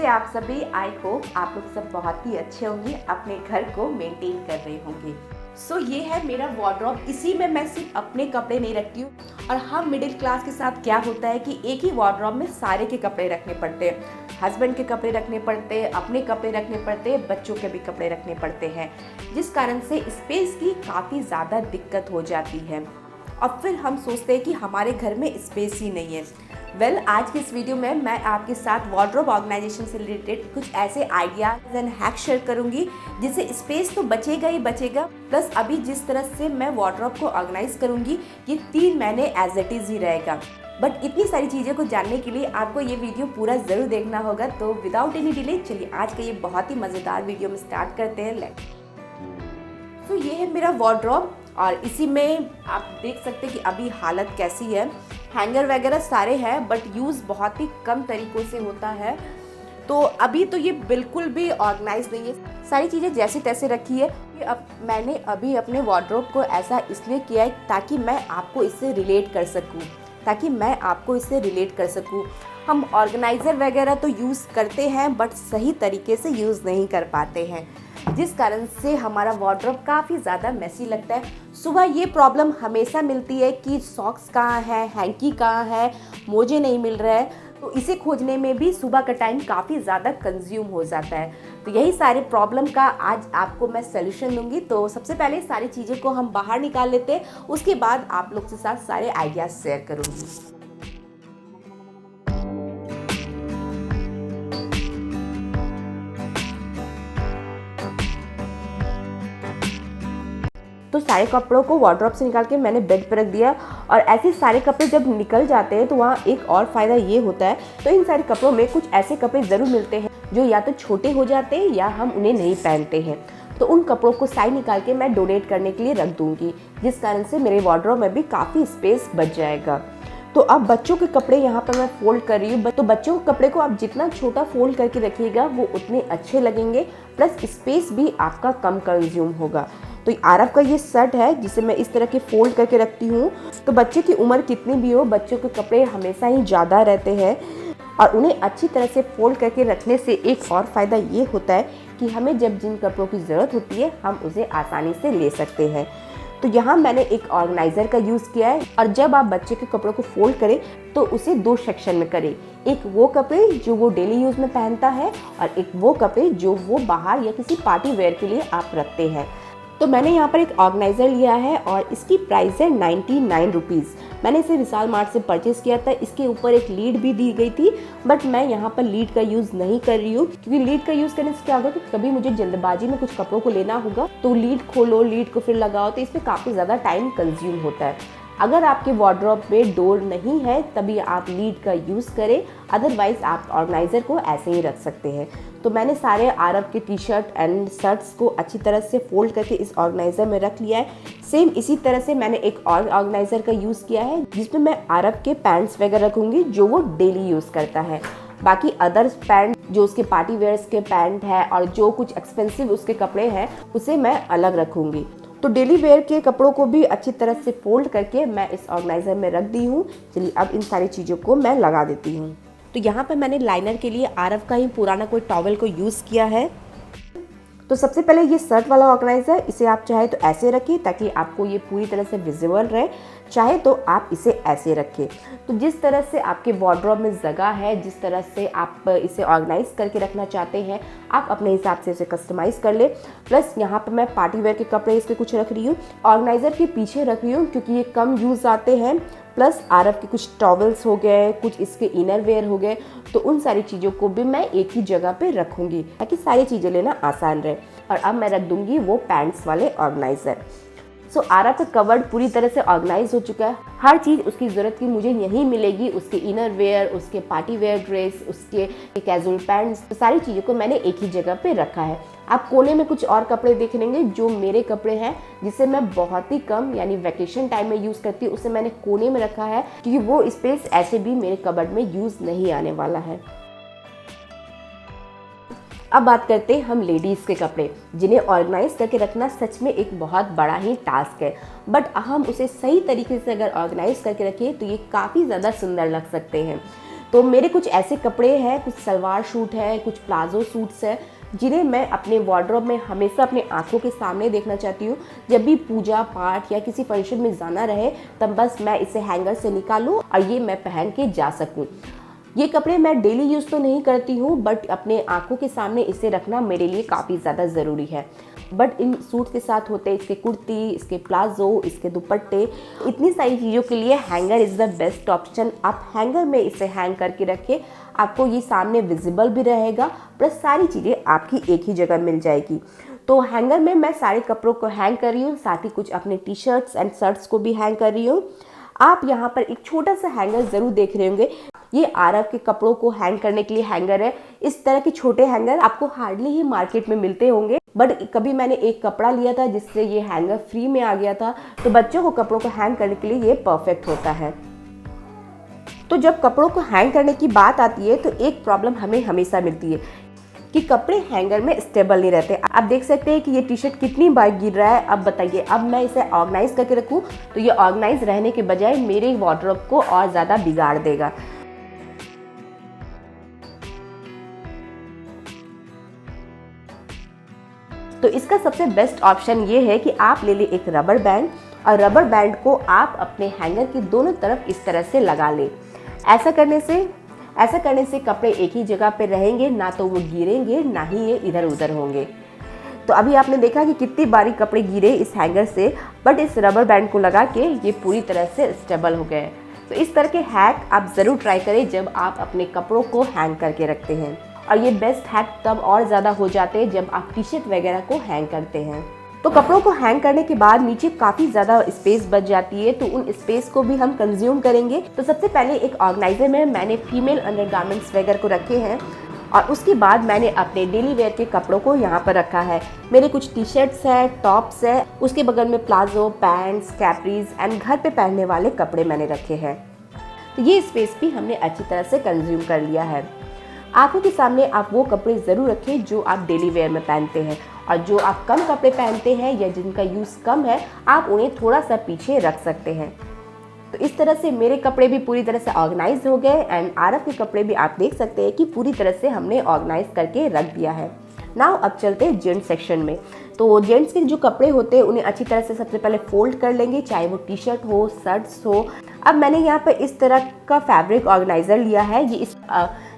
आप सभी। I hope आप लोग सब बहुत ही अच्छे होंगे, अपने घर को मेंटेन कर रहे होंगे। सो ये है मेरा वार्डरोब। इसी में मैं सिर्फ अपने कपड़े नहीं रखती हूँ। और हम मिडिल क्लास के साथ क्या होता है कि एक ही वार्डरोब में सारे के कपड़े रखने पड़ते हैं। हस्बैंड के कपड़े रखने पड़ते हैं, अपने कपड़े रखने पड़ते हैं, बच्चों के भी कपड़े रखने पड़ते हैं, जिस कारण से स्पेस की काफ़ी ज़्यादा दिक्कत हो जाती है। और फिर हम सोचते हैं कि हमारे घर में स्पेस ही नहीं है। आज की इस वीडियो में मैं आपके साथ वार्डरोब ऑर्गेनाइजेशन से रिलेटेड कुछ ऐसे आइडियाज एंड हैक शेयर करूंगी जिससे स्पेस तो बचेगा ही बचेगा, प्लस अभी जिस तरह से मैं वार्डरोब को ऑर्गेनाइज करूंगी ये 3 महीने एज इट इज़ ही रहेगा। बट इतनी सारी चीज़ों को जानने के लिए आपको ये वीडियो पूरा ज़रूर देखना होगा। तो विदाउट एनी डिले चलिए आज का ये बहुत ही मज़ेदार वीडियो में स्टार्ट करते हैं। तो ये है मेरा वार्डरोब और इसी में आप देख सकते हैं कि अभी हालत कैसी है। हैंगर वगैरह सारे हैं बट यूज़ बहुत ही कम तरीक़ों से होता है। तो अभी तो ये बिल्कुल भी ऑर्गेनाइज नहीं है, सारी चीज़ें जैसे तैसे रखी है। अब मैंने अभी अपने वार्डरोब को ऐसा इसलिए किया है ताकि मैं आपको इससे रिलेट कर सकूँ, हम ऑर्गेनाइज़र वगैरह तो यूज़ करते हैं बट सही तरीके से यूज़ नहीं कर पाते हैं, जिस कारण से हमारा वार्डरोब काफ़ी ज़्यादा मेसी लगता है। सुबह ये प्रॉब्लम हमेशा मिलती है कि सॉक्स कहाँ है, हैंकी कहाँ है, मोजे नहीं मिल रहे हैं। तो इसे खोजने में भी सुबह का टाइम काफ़ी ज़्यादा कंज्यूम हो जाता है। तो यही सारे प्रॉब्लम का आज आपको मैं सलूशन दूंगी। तो सबसे पहले सारी चीज़ें को हम बाहर निकाल लेते हैं, उसके बाद आप लोग के साथ सारे आइडियाज़ शेयर करूँगी। तो सारे कपड़ों को वार्डरोब से निकाल के मैंने बेड पर रख दिया। और ऐसे सारे कपड़े जब निकल जाते हैं तो वहाँ एक और फ़ायदा ये होता है, तो इन सारे कपड़ों में कुछ ऐसे कपड़े ज़रूर मिलते हैं जो या तो छोटे हो जाते हैं या हम उन्हें नहीं पहनते हैं। तो उन कपड़ों को साइड निकाल के मैं डोनेट करने के लिए रख दूँगी, जिस कारण से मेरे वार्डरोब में भी काफ़ी स्पेस बच जाएगा। तो अब बच्चों के कपड़े यहाँ पर मैं फोल्ड कर रही हूँ। तो बच्चों के कपड़े को आप जितना छोटा फोल्ड करके रखिएगा वो उतने अच्छे लगेंगे, प्लस स्पेस भी आपका कम कंज्यूम होगा। तो आरव का ये शर्ट है जिसे मैं इस तरह के फोल्ड करके रखती हूँ। तो बच्चे की उम्र कितनी भी हो, बच्चों के कपड़े हमेशा ही ज़्यादा रहते हैं और उन्हें अच्छी तरह से फोल्ड करके रखने से एक और फ़ायदा ये होता है कि हमें जब जिन कपड़ों की ज़रूरत होती है हम उसे आसानी से ले सकते हैं। तो यहाँ मैंने एक ऑर्गेनाइज़र का यूज़ किया है। और जब आप बच्चे के कपड़ों को फोल्ड करें तो उसे 2 सेक्शन में करें, एक वो कपड़े जो वो डेली यूज़ में पहनता है और एक वो कपड़े जो वो बाहर या किसी पार्टी वेयर के लिए आप रखते हैं। तो मैंने यहाँ पर एक ऑर्गेनाइज़र लिया है और इसकी प्राइस है 99 रुपीज़। मैंने इसे विशाल मार्ट से परचेज़ किया था। इसके ऊपर एक लीड भी दी गई थी, बट मैं यहाँ पर लीड का यूज़ नहीं कर रही हूँ, क्योंकि लीड का यूज़ करने से क्या होगा कि कभी मुझे जल्दबाजी में कुछ कपड़ों को लेना होगा तो लीड खोलो, लीड को फिर लगाओ, तो इसमें काफ़ी ज़्यादा टाइम कंज्यूम होता है। अगर आपके वार्डरोब में डोर नहीं है तभी आप लीड का यूज़ करें, अदरवाइज़ आप ऑर्गेनाइज़र को ऐसे ही रख सकते हैं। तो मैंने सारे आरव के टी शर्ट एंड शर्ट्स को अच्छी तरह से फोल्ड करके इस ऑर्गेनाइज़र में रख लिया है। सेम इसी तरह से मैंने एक और ऑर्गेनाइज़र का यूज़ किया है जिसमें मैं आरव के पैंट्स वगैरह रखूँगी जो वो डेली यूज़ करता है। बाकी अदर्स पैंट जो उसके पार्टी वेयर्स के पैंट है और जो कुछ एक्सपेंसिव उसके कपड़े हैं उसे मैं अलग रखूँगी। तो डेली वेयर के कपड़ों को भी अच्छी तरह से फोल्ड करके मैं इस ऑर्गेनाइज़र में रख दी हूँ। चलिए अब इन सारी चीज़ों को मैं लगा देती हूँ। तो यहाँ पर मैंने लाइनर के लिए आरव का ही पुराना कोई टॉवल को यूज़ किया है। तो सबसे पहले ये शर्ट वाला ऑर्गेनाइज़र, इसे आप चाहे तो ऐसे रखिए ताकि आपको ये पूरी तरह से विजिबल रहे, चाहे तो आप इसे ऐसे रखें। तो जिस तरह से आपके वार्डरोब में जगह है, जिस तरह से आप इसे ऑर्गेनाइज करके रखना चाहते हैं, आप अपने हिसाब से इसे कस्टमाइज़ कर ले। प्लस यहाँ पर मैं पार्टी वेयर के कपड़े इसके कुछ रख रही हूँ, ऑर्गेनाइज़र के पीछे रख रही हूँ क्योंकि ये कम यूज़ आते हैं। प्लस आरव के कुछ टॉवल्स हो गए, कुछ इसके इनर वेयर हो गए, तो उन सारी चीज़ों को भी मैं एक ही जगह पे रखूँगी ताकि सारी चीज़ें लेना आसान रहे। और अब मैं रख दूँगी वो पैंट्स वाले ऑर्गेनाइज़र। सो आरव का कवर्ड पूरी तरह से ऑर्गेनाइज हो चुका है। हर चीज़ उसकी ज़रूरत की मुझे यहीं मिलेगी, उसके इनर वेयर, उसके पार्टी वेयर ड्रेस, उसके कैजुअल पैंट्स, तो सारी चीज़ों को मैंने एक ही जगह पे रखा है। आप कोने में कुछ और कपड़े देख लेंगे जो मेरे कपड़े हैं जिसे मैं बहुत ही कम यानी वैकेशन टाइम में यूज़ करती हूँ, उसे मैंने कोने में रखा है क्योंकि वो स्पेस ऐसे भी मेरे कबर्ड में यूज़ नहीं आने वाला है। अब बात करते हैं हम लेडीज़ के कपड़े, जिन्हें ऑर्गेनाइज करके रखना सच में एक बहुत बड़ा ही टास्क है, बट हम उसे सही तरीके से अगर ऑर्गेनाइज करके रखें तो ये काफ़ी ज़्यादा सुंदर लग सकते हैं। तो मेरे कुछ ऐसे कपड़े हैं, कुछ सलवार सूट है, कुछ प्लाजो सूट्स है, जिन्हें मैं अपने वार्डरोब में हमेशा अपने आंखों के सामने देखना चाहती हूँ। जब भी पूजा पाठ या किसी फंक्शन में जाना रहे तब बस मैं इसे हैंगर से निकालूँ और ये मैं पहन के जा सकूँ। ये कपड़े मैं डेली यूज़ तो नहीं करती हूँ, बट अपने आंखों के सामने इसे रखना मेरे लिए काफ़ी ज़्यादा ज़रूरी है। बट इन सूट के साथ होते हैं इसके कुर्ती, इसके प्लाजो, इसके दुपट्टे, इतनी सारी चीज़ों के लिए hanger is the best option. आप हैंगर में इसे हैंग करके रखें, आपको ये सामने विजिबल भी रहेगा, प्लस सारी चीज़ें आपकी एक ही जगह मिल जाएगी। तो हैंगर में मैं सारे कपड़ों को हैंग कर रही हूँ, साथ ही कुछ अपने टी शर्ट्स एंड शर्ट्स को भी हैंग कर रही हूँ। आप यहाँ पर एक छोटा सा हैंगर ज़रूर देख रहे होंगे, ये आरव के कपड़ों को हैंग करने के लिए हैंगर है। इस तरह के छोटे हैंगर आपको हार्डली ही मार्केट में मिलते होंगे, बट कभी मैंने एक कपड़ा लिया था जिससे ये हैंगर फ्री में आ गया था। तो बच्चों को कपड़ों को हैंग करने के लिए ये परफेक्ट होता है। तो जब कपड़ों को हैंग करने की बात आती है तो एक प्रॉब्लम हमें हमेशा मिलती है कि कपड़े हैंगर में स्टेबल नहीं रहते। आप देख सकते हैं कि ये टी शर्ट कितनी बार गिर रहा है। अब बताइए, अब मैं इसे ऑर्गेनाइज करके रखूँ तो ये ऑर्गेनाइज रहने के बजाय मेरे वार्डरोब को और ज़्यादा बिगाड़ देगा। तो इसका सबसे बेस्ट ऑप्शन ये है कि आप ले लें एक रबर बैंड, और रबर बैंड को आप अपने हैंगर की दोनों तरफ इस तरह से लगा लें। ऐसा करने से कपड़े एक ही जगह पे रहेंगे, ना तो वो गिरेंगे ना ही ये इधर उधर होंगे। तो अभी आपने देखा कि कितनी बारी कपड़े गिरे इस हैंगर से, बट इस रबर बैंड को लगा के ये पूरी तरह से स्टेबल हो गए। तो इस तरह के हैक आप ज़रूर ट्राई करें जब आप अपने कपड़ों को हैंग करके रखते हैं। और ये बेस्ट हैक तब और ज़्यादा हो जाते हैं जब आप टी शर्ट वगैरह को हैंग करते हैं। तो कपड़ों को हैंग करने के बाद नीचे काफ़ी ज़्यादा स्पेस बच जाती है, तो उन स्पेस को भी हम कंज्यूम करेंगे। तो सबसे पहले एक ऑर्गेनाइजर में मैंने फीमेल अंडरगारमेंट्स वगैरह को रखे हैं, और उसके बाद मैंने अपने डेली वेयर के कपड़ों को यहाँ पर रखा है। मेरे कुछ टी शर्ट्स है, टॉप्स है, उसके बगल में प्लाजो, पैंट्स, कैपरीज एंड घर पे पहनने वाले कपड़े मैंने रखे हैं। तो ये स्पेस भी हमने अच्छी तरह से कंज्यूम कर लिया है। आंखों के सामने आप वो कपड़े ज़रूर रखें जो आप डेली वेयर में पहनते हैं, और जो आप कम कपड़े पहनते हैं या जिनका यूज़ कम है आप उन्हें थोड़ा सा पीछे रख सकते हैं। तो इस तरह से मेरे कपड़े भी पूरी तरह से ऑर्गेनाइज हो गए, एंड आरव के कपड़े भी आप देख सकते हैं कि पूरी तरह से हमने ऑर्गेनाइज करके रख दिया है। नाउ अब चलते हैं जेंट्स सेक्शन में। तो जेंट्स के जो कपड़े होते हैं उन्हें अच्छी तरह से सबसे पहले फोल्ड कर लेंगे, चाहे वो टी शर्ट हो, शर्ट्स हो। अब मैंने यहाँ पे इस तरह का फैब्रिक ऑर्गेनाइजर लिया है,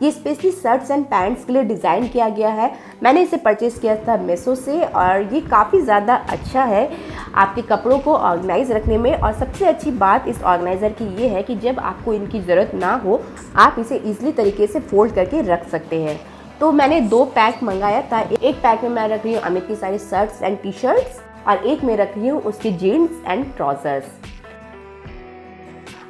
ये स्पेशली शर्ट्स एंड पैंट्स के लिए डिज़ाइन किया गया है। मैंने इसे परचेज़ किया था मीशो से, और ये काफ़ी ज़्यादा अच्छा है आपके कपड़ों को ऑर्गेनाइज रखने में। और सबसे अच्छी बात इस ऑर्गेनाइज़र की ये है कि जब आपको इनकी ज़रूरत ना हो आप इसे ईजिली तरीके से फोल्ड करके रख सकते हैं। तो मैंने 2 पैक मंगाया था। एक पैक में मैं रख रही हूँ अमित की सारी शर्ट्स एंड टी शर्ट्स, और एक में रख रही हूँ उसके जीन्स एंड ट्राउजर्स।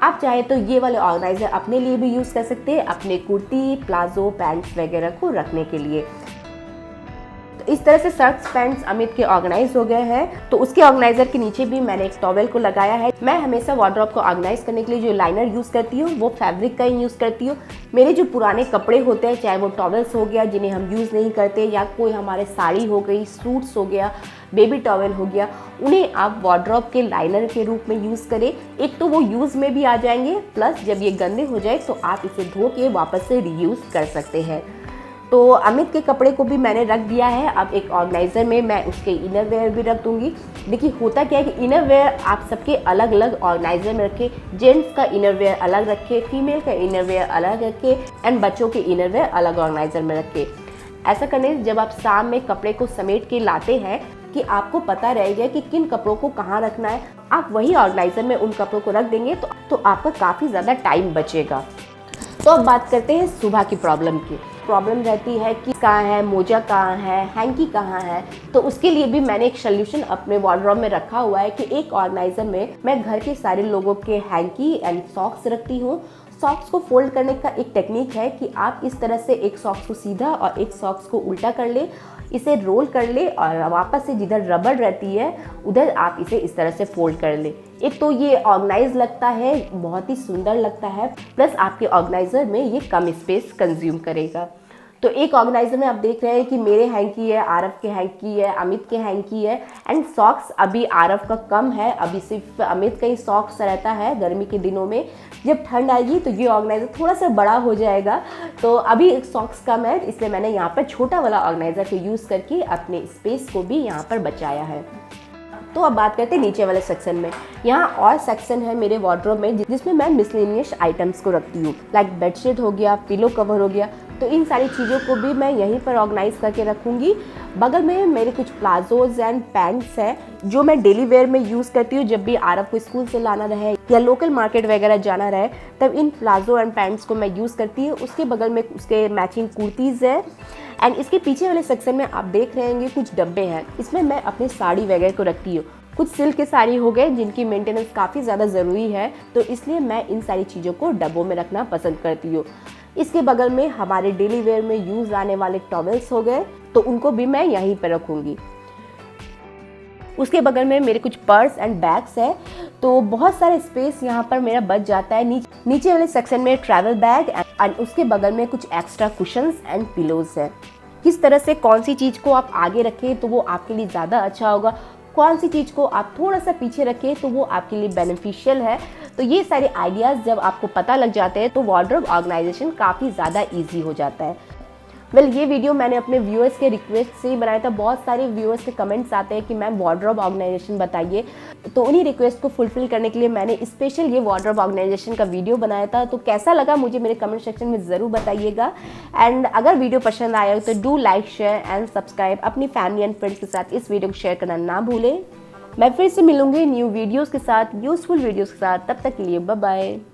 आप चाहे तो ये वाले ऑर्गेनाइजर अपने लिए भी यूज़ कर सकते हैं, अपने कुर्ती, प्लाजो, पैंट्स वगैरह को रखने के लिए। तो इस तरह से शर्ट्स पैंट्स अमित के ऑर्गेनाइज हो गए हैं। तो उसके ऑर्गेनाइजर के नीचे भी मैंने एक टॉवेल को लगाया है। मैं हमेशा वार्डरोब को ऑर्गेनाइज करने के लिए जो लाइनर यूज़ करती हूँ वो फैब्रिक का ही यूज़ करती हूँ। मेरे जो पुराने कपड़े होते हैं, चाहे वो टॉवेल्स हो गया जिन्हें हम यूज़ नहीं करते, या कोई हमारे साड़ी हो गई, सूट्स हो गया, बेबी टॉवेल हो गया, उन्हें आप वार्डरोब के लाइनर के रूप में यूज़ करें। एक तो वो यूज़ में भी आ जाएंगे, प्लस जब ये गंदे हो जाए तो आप इसे धो के वापस से रीयूज़ कर सकते हैं। तो अमित के कपड़े को भी मैंने रख दिया है। अब एक ऑर्गेनाइज़र में मैं उसके इनर वेयर भी रख दूंगी। देखिए होता क्या है कि इनर वेयर आप सबके अलग अलग ऑर्गेनाइज़र में रखें। जेंट्स का इनर वेयर अलग रखें, फीमेल का इनर वेयर अलग रखें, एंड बच्चों के इनर वेयर अलग ऑर्गेनाइज़र में रखें। ऐसा करने से जब आप शाम में कपड़े को समेट के लाते हैं कि आपको पता रहेगा कि किन कपड़ों को कहाँ रखना है, आप वही ऑर्गेनाइज़र में उन कपड़ों को रख देंगे तो आपका काफ़ी ज़्यादा टाइम बचेगा। तो अब बात करते हैं सुबह की प्रॉब्लम की। प्रॉब्लम रहती है कि कहाँ है, मोजा कहाँ है, हैंकी कहाँ है। तो उसके लिए भी मैंने एक सोल्यूशन अपने वार्डरोब में रखा हुआ है कि एक ऑर्गेनाइज़र में मैं घर के सारे लोगों के हैंकी एंड सॉक्स रखती हूँ। सॉक्स को फोल्ड करने का एक टेक्निक है कि आप इस तरह से एक सॉक्स को सीधा और एक सॉक्स को उल्टा कर ले, इसे रोल कर ले, और वापस से जिधर रबड़ रहती है उधर आप इसे इस तरह से फोल्ड कर ले। एक तो ये ऑर्गेनाइज लगता है, बहुत ही सुंदर लगता है, प्लस आपके ऑर्गेनाइज़र में ये कम स्पेस कंज्यूम करेगा। तो एक ऑर्गेनाइज़र में आप देख रहे हैं कि मेरे हैंकी है, आरव के हैंकी है, अमित के हैंकी है, एंड सॉक्स अभी आरव का कम है, अभी सिर्फ अमित का ही सॉक्स रहता है गर्मी के दिनों में। जब ठंड आएगी तो ये ऑर्गेनाइज़र थोड़ा सा बड़ा हो जाएगा। तो अभी एक सॉक्स कम है, इसलिए मैंने यहाँ पर छोटा वाला ऑर्गेनाइज़र को यूज़ करके अपने स्पेस को भी यहाँ पर बचाया है। तो अब बात करते हैं नीचे वाले सेक्शन में। यहाँ और सेक्शन है मेरे वार्डरोब में जिसमें मैं मिसलेनियस आइटम्स को रखती हूँ, लाइक बेडशीट हो गया, पिलो कवर हो गया। तो इन सारी चीज़ों को भी मैं यहीं पर ऑर्गेनाइज करके रखूँगी। बगल में मेरे कुछ प्लाजोज एंड पैंट्स हैं जो मैं डेली वेयर में यूज़ करती हूँ। जब भी आरव को स्कूल से लाना रहे या लोकल मार्केट वगैरह जाना रहे तब इन प्लाजो एंड पैंट्स को मैं यूज़ करती हूँ। उसके बगल में उसके मैचिंग कुर्तीज़ है। एंड इसके पीछे वाले सेक्शन में आप देख रहे होंगे कुछ डब्बे हैं, इसमें मैं अपनी साड़ी वगैरह को रखती हूँ। कुछ सिल्क के साड़ी हो गए जिनकी मेंटेनेंस काफ़ी ज़्यादा ज़रूरी है, तो इसलिए मैं इन सारी चीज़ों को डब्बों में रखना पसंद करती हूँ। इसके बगल में हमारे डेली वेयर में यूज़ आने वाले टॉवेल्स हो गए, तो उनको भी मैं यहीं पर रखूँगी। उसके बगल में मेरे कुछ पर्स एंड बैग्स है, तो बहुत सारे स्पेस यहाँ पर मेरा बच जाता है। नीचे वाले सेक्शन में ट्रैवल बैग एंड उसके बगल में कुछ एक्स्ट्रा कुशन्स एंड पिलोज है। किस तरह से कौन सी चीज़ को आप आगे रखें तो वो आपके लिए ज़्यादा अच्छा होगा, कौन सी चीज़ को आप थोड़ा सा पीछे रखें तो वो आपके लिए बेनिफिशियल है। तो ये सारे आइडियाज़ जब आपको पता लग जाते हैं तो वार्डरोब ऑर्गेनाइजेशन काफ़ी ज़्यादा ईजी हो जाता है। ये वीडियो मैंने अपने व्यूअर्स के रिक्वेस्ट से ही बनाया था। बहुत सारे व्यूअर्स के कमेंट्स आते हैं कि मैम वार्डरोब ऑर्गेनाइजेशन बताइए, तो उन्हीं रिक्वेस्ट को फुलफिल करने के लिए मैंने स्पेशल ये वार्डरोब ऑर्गेनाइजेशन का वीडियो बनाया था। तो कैसा लगा मुझे मेरे कमेंट सेक्शन में ज़रूर बताइएगा। एंड अगर वीडियो पसंद आया तो do like, share and subscribe. अपनी फैमिली एंड फ्रेंड्स के साथ इस वीडियो को शेयर करना ना भूलें। मैं फिर से मिलूंगी न्यू वीडियोज़ के साथ, यूज़फुल वीडियोज़ के साथ। तब तक के लिए बाय बाय।